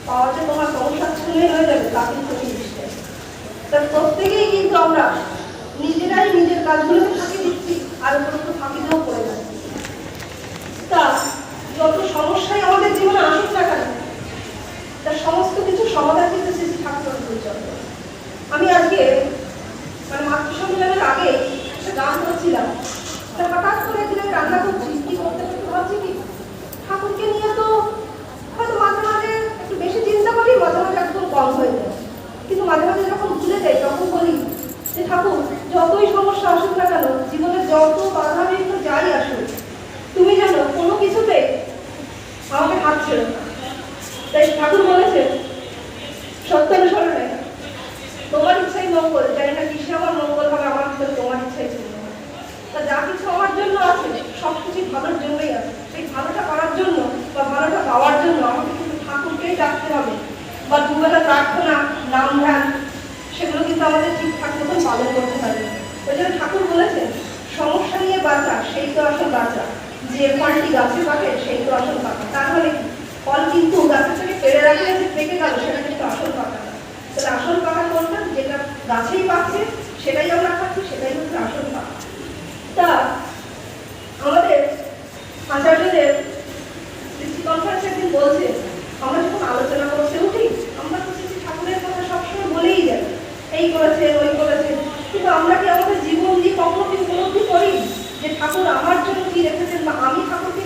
পাওয়া যে তোমার সমস্যা শুনে হয়ে যাবে তা কিন্তু নিশ্চয়। তার প্রত্যেকেই কিন্তু আমরা নিজেরাই নিজের কাজগুলোকে ফাঁকি দিচ্ছি আর উপরন্তু ফাঁকিতেও পড়ে যাচ্ছি। তা যত সমস্যাই আমাদের জীবনে আসুক না কেন তার সমস্ত কিছু সমাধান কিন্তু শ্রী ঠাকুরের পরিচর্য। আমি আজকে মাতৃসম্মেলনের আগে একটা গান করছিলাম, হঠাৎ করে একদিন রান্না করছি, কি করতে করতে ভাবছি কি ঠাকুরকে নিয়ে তো হয়তো মাঝে মাঝে একটু বেশি চিন্তা করি, মাঝে মাঝে একদম কম হয়ে যায়, কিন্তু মাঝে মাঝে যখন ভুলে যাই তখন বলি যে ঠাকুর যতই সমস্যা আসুক না কেন, জীবনে যত বাধা বিঘ্ন যাই আসুক, তুমি যেন কোনো কিছুতে আমাকে হাত ছেড়ো না। তাই ঠাকুর বলেছেন সত্যানুসরণে তোমার ইচ্ছাই মঙ্গল, জানি না কিসে আমার মঙ্গল হবে, আমার ভিতরে তোমার ইচ্ছাই ছিল। তা যা কিছু আমার জন্য আছে সবকিছু ভালোর জন্যই আছে। সেই ভালোটা করার জন্য বা ভালোটা পাওয়ার জন্য আমাকে কিন্তু ঠাকুরকেই ডাকতে হবে, বা দুবেলা প্রার্থনা নাম ধ্যান সেগুলো কিন্তু আমাদের ঠিকঠাক মতন পালন করতে হবে। ওই জন্য ঠাকুর বলেছেন সমস্যা নিয়ে বাঁচা সেই তো আসল বাঁচা, যে ফলটি গাছে পাকে সেই তো আসল পাকা। তাহলে ফল কিন্তু গাছের থেকে পেড়ে রাখলে যে পেকে গেল সেটা কিন্তু আসল পাকা না। তাহলে আসল পাকা কোনটা? যেটা গাছেই পাচ্ছে সেটাই আমরা খাচ্ছি, সেটাই হচ্ছে আসল পাকা। তা আমাদের আচার্যদের কনফারেন্সে একদিন বলছে, আমরা যখন আলোচনা করতে উঠি আমরা তো শ্রী ঠাকুরের কথা সবসময় বলেই যাই, এই করেছে ওই করেছে, কিন্তু আমরা কি আমাদের জীবন দিয়ে কখনো কি উপলব্ধি করি যে ঠাকুর আমার জন্য কি রেখেছেন বা আমি ঠাকুরকে